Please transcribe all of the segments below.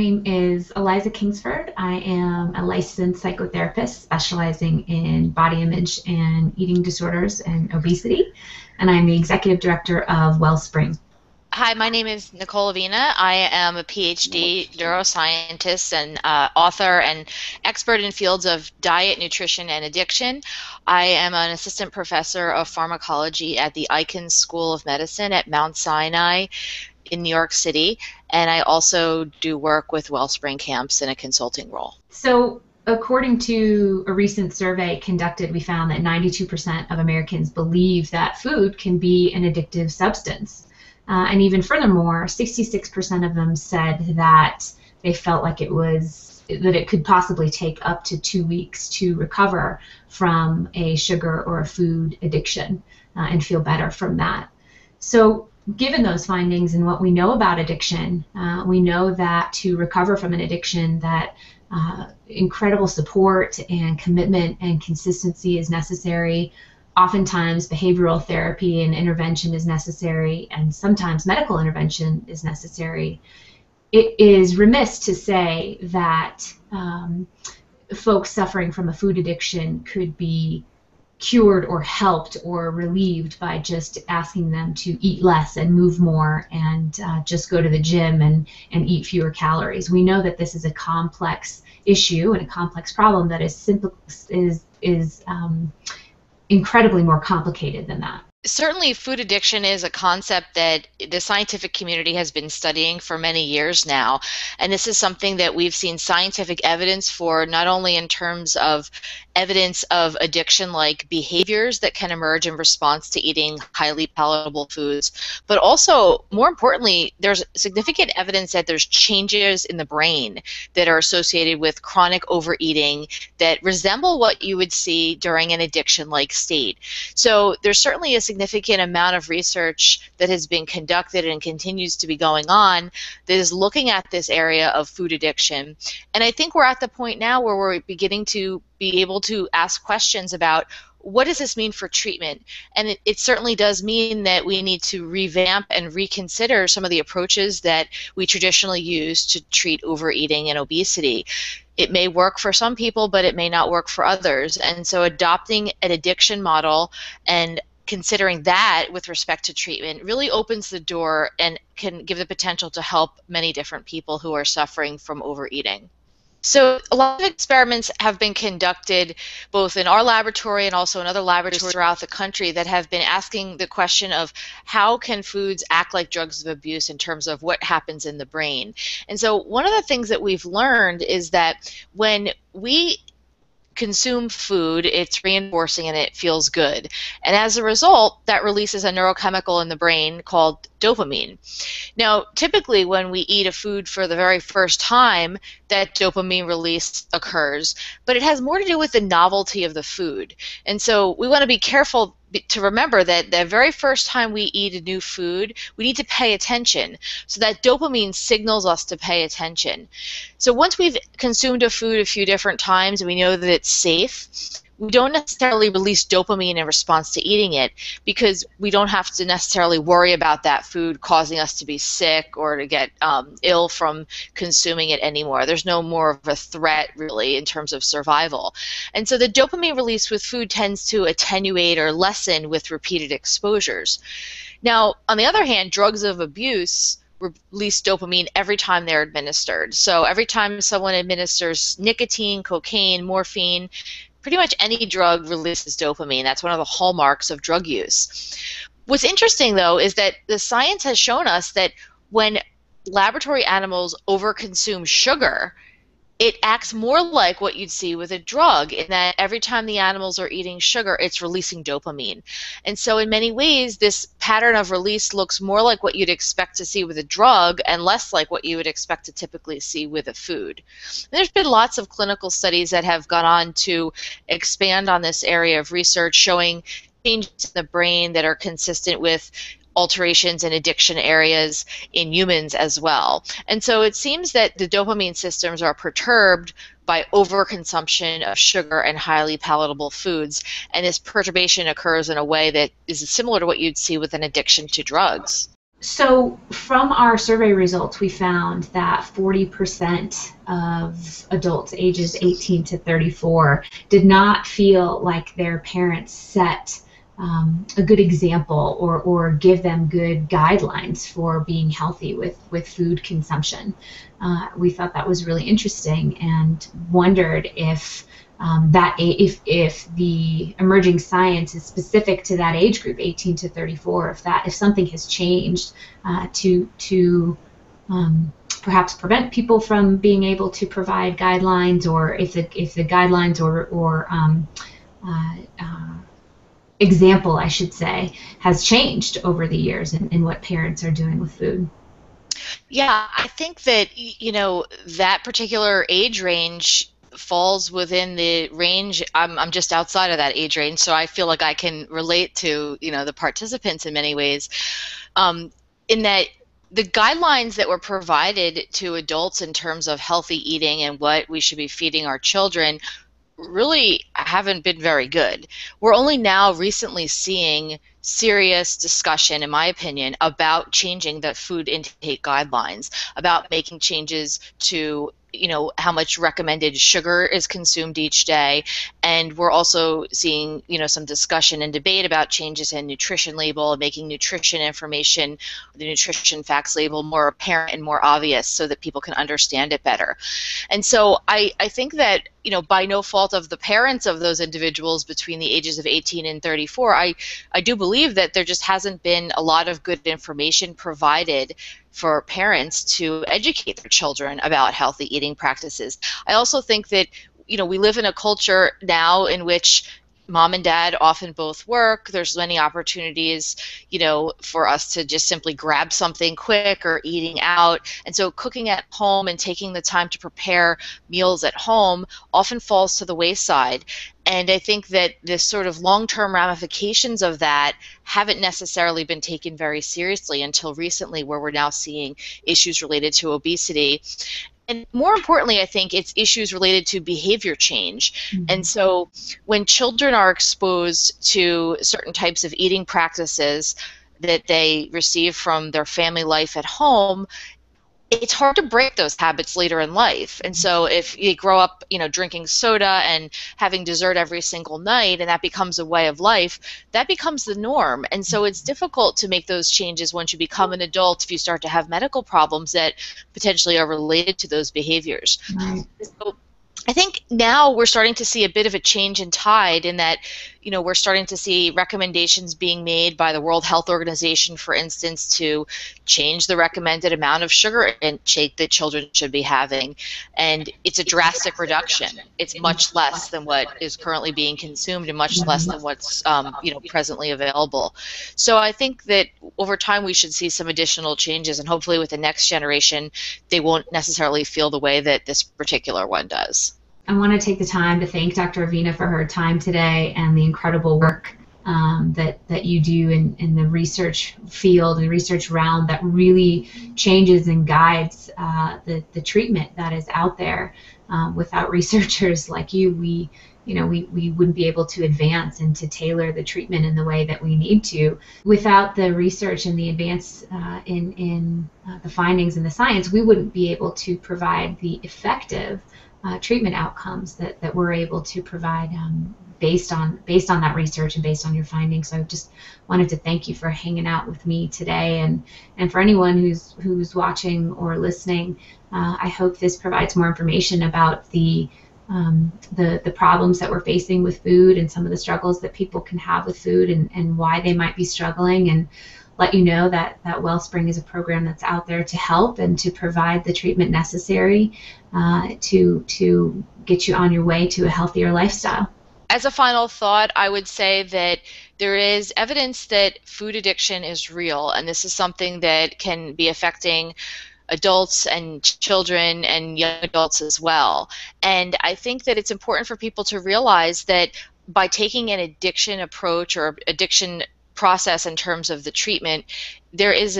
name is Eliza Kingsford. I am a licensed psychotherapist specializing in body image and eating disorders and obesity, and I'm the executive director of Wellspring. Hi, my name is Nicole Avena. I am a PhD neuroscientist and author and expert in fields of diet, nutrition, and addiction. I am an assistant professor of pharmacology at the Icahn School of Medicine at Mount Sinai in New York City, and I also do work with Wellspring Camps in a consulting role. So, according to a recent survey conducted, we found that 92% of Americans believe that food can be an addictive substance. And even furthermore, 66% of them said that they felt like it could possibly take up to 2 weeks to recover from a sugar or a food addiction and feel better from that. So given those findings and what we know about addiction, we know that to recover from an addiction, that incredible support and commitment and consistency is necessary. Oftentimes, behavioral therapy and intervention is necessary, and sometimes medical intervention is necessary. It is remiss to say that folks suffering from a food addiction could be cured or helped or relieved by just asking them to eat less and move more and just go to the gym and eat fewer calories. We know that this is a complex issue and a complex problem that is incredibly more complicated than that. Certainly, food addiction is a concept that the scientific community has been studying for many years now. And this is something that we've seen scientific evidence for, not only in terms of evidence of addiction like behaviors that can emerge in response to eating highly palatable foods, but also, more importantly, there's significant evidence that there's changes in the brain that are associated with chronic overeating that resemble what you would see during an addiction-like state. So there's certainly a significant amount of research that has been conducted and continues to be going on that is looking at this area of food addiction. And I think we're at the point now where we're beginning to be able to ask questions about what does this mean for treatment? And it certainly does mean that we need to revamp and reconsider some of the approaches that we traditionally use to treat overeating and obesity. It may work for some people, but it may not work for others. And so adopting an addiction model and considering that with respect to treatment really opens the door and can give the potential to help many different people who are suffering from overeating. So a lot of experiments have been conducted both in our laboratory and also in other laboratories throughout the country that have been asking the question of how can foods act like drugs of abuse in terms of what happens in the brain. And so one of the things that we've learned is that when we consume food, it's reinforcing and it feels good. And as a result, that releases a neurochemical in the brain called dopamine. Now, typically when we eat a food for the very first time, that dopamine release occurs, but it has more to do with the novelty of the food. And so we want to be careful to remember that the very first time we eat a new food, we need to pay attention. So that dopamine signals us to pay attention. So once we've consumed a food a few different times and we know that it's safe, we don't necessarily release dopamine in response to eating it because we don't have to necessarily worry about that food causing us to be sick or to get ill from consuming it anymore. There's no more of a threat really in terms of survival. And so the dopamine release with food tends to attenuate or lessen with repeated exposures. Now, on the other hand, drugs of abuse release dopamine every time they're administered. So every time someone administers nicotine, cocaine, morphine, pretty much any drug releases dopamine. That's one of the hallmarks of drug use. What's interesting, though, is that the science has shown us that when laboratory animals overconsume sugar, it acts more like what you'd see with a drug in that every time the animals are eating sugar, it's releasing dopamine. And so in many ways, this pattern of release looks more like what you'd expect to see with a drug and less like what you would expect to typically see with a food. And there's been lots of clinical studies that have gone on to expand on this area of research showing changes in the brain that are consistent with alterations in addiction areas in humans as well. And so it seems that the dopamine systems are perturbed by overconsumption of sugar and highly palatable foods, and this perturbation occurs in a way that is similar to what you'd see with an addiction to drugs. So from our survey results, we found that 40% of adults ages 18 to 34 did not feel like their parents set a good example or give them good guidelines for being healthy with food consumption. We thought that was really interesting and wondered if if the emerging science is specific to that age group, 18 to 34, if something has changed to perhaps prevent people from being able to provide guidelines, or if the guidelines or example, I should say, has changed over the years in what parents are doing with food. Yeah, I think that, that particular age range falls within the range. I'm just outside of that age range, so I feel like I can relate to, the participants in many ways, in that the guidelines that were provided to adults in terms of healthy eating and what we should be feeding our children really haven't been very good. We're only now recently seeing serious discussion, in my opinion, about changing the food intake guidelines, about making changes to how much recommended sugar is consumed each day. And we're also seeing some discussion and debate about changes in nutrition label and making nutrition information, the nutrition facts label, more apparent and more obvious so that people can understand it better. And so I think that by no fault of the parents of those individuals between the ages of 18 and 34, I do believe that there just hasn't been a lot of good information provided for parents to educate their children about healthy eating practices. I also think that we live in a culture now in which mom and dad often both work. There's many opportunities, for us to just simply grab something quick or eating out. And so cooking at home and taking the time to prepare meals at home often falls to the wayside. And I think that the sort of long-term ramifications of that haven't necessarily been taken very seriously until recently, where we're now seeing issues related to obesity. And more importantly, I think it's issues related to behavior change. Mm-hmm. And so when children are exposed to certain types of eating practices that they receive from their family life at home, it's hard to break those habits later in life. And so if you grow up, drinking soda and having dessert every single night, and that becomes a way of life, that becomes the norm. And so it's difficult to make those changes once you become an adult if you start to have medical problems that potentially are related to those behaviors. Right. So I think now we're starting to see a bit of a change in tide in that, we're starting to see recommendations being made by the World Health Organization, for instance, to change the recommended amount of sugar intake that children should be having. And it's a drastic reduction. It's much less than what is currently being consumed and much less than what's, presently available. So I think that over time we should see some additional changes, and hopefully with the next generation, they won't necessarily feel the way that this particular one does. I want to take the time to thank Dr. Avena for her time today and the incredible work that you do in the research field and research realm that really changes and guides the treatment that is out there. Without researchers like you, we wouldn't be able to advance and to tailor the treatment in the way that we need to. Without the research and the advance in the findings and the science, we wouldn't be able to provide the effective treatment outcomes that we're able to provide based on that research and based on your findings. So I just wanted to thank you for hanging out with me today, and for anyone who's watching or listening. I hope this provides more information about the problems that we're facing with food and some of the struggles that people can have with food and why they might be struggling, and let you know that Wellspring is a program that's out there to help and to provide the treatment necessary to get you on your way to a healthier lifestyle. As a final thought, I would say that there is evidence that food addiction is real, and this is something that can be affecting adults and children and young adults as well. And I think that it's important for people to realize that by taking an addiction approach or addiction process in terms of the treatment, there is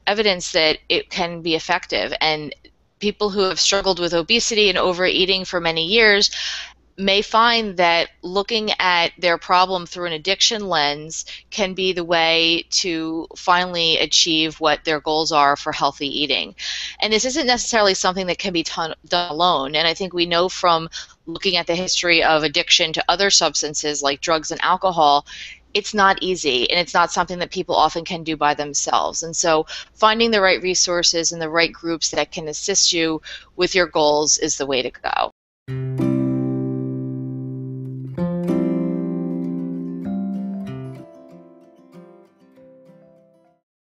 evidence that it can be effective. And people who have struggled with obesity and overeating for many years may find that looking at their problem through an addiction lens can be the way to finally achieve what their goals are for healthy eating. And this isn't necessarily something that can be done alone. And I think we know from looking at the history of addiction to other substances like drugs and alcohol, it's not easy, and it's not something that people often can do by themselves. And so finding the right resources and the right groups that can assist you with your goals is the way to go.